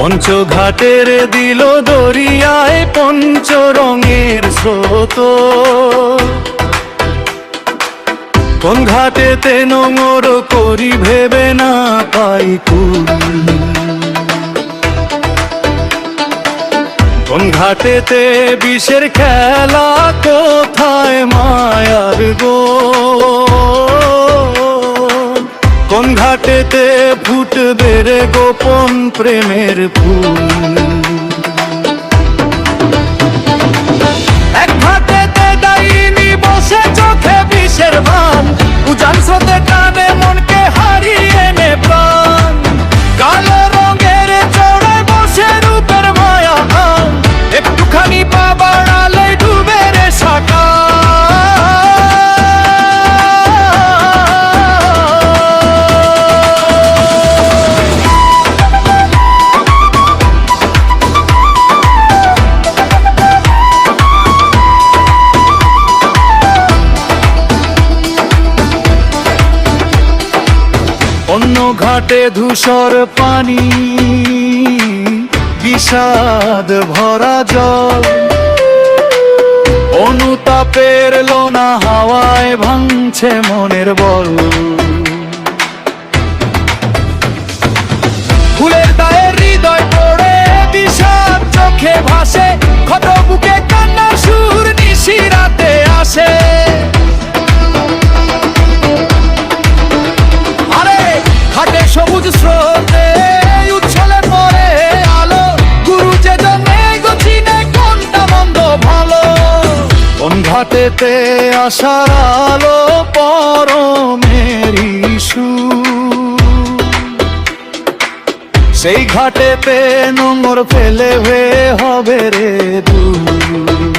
পঞ্চঘাটের দিল দরিয়ায় পঞ্চরঙের স্রোত। কোন ঘাটেতে নোঙর করি ভেবে না পাই কুল, কোন ঘাটেতে বিষের খেলা কোথায় মায়ার গো, কোন ঘাটেতে ফুটবে রে গোপন প্রেমের ফুল। এক ঘাটেতে ডাইনি বসে চোখে বিষের ভান, উজান স্রোতে টানে মনকে হারিয়ে নে প্রাণ। কালো রঙের চড়ে বসে রূপের মায়া, একটুখানি পা বাড়ালে ডুবে রে সাকা। অন্য ঘাটে ধূসর পানি, বিষাদ ভরা জল, অনুতাপের লোনা হাওয়ায় ভাঙছে মনের বল। ফুলের দায়ের হৃদয় পড়ে বিষাদ চোখে ভাসে, ক্ষত বুকে কান্নার সুর নিশিরাতে আসে। সবুজ স্রোতে উচ্ছলে পড়ে আলো, গুরু যে জন্যে গছিনে কোনটা মন্দ ভালো। কোন ঘাটেতে আশার আলো পরমের সুর, সেই ঘাটেতে নোঙর ফেলে হয়ে হবে রে দূর।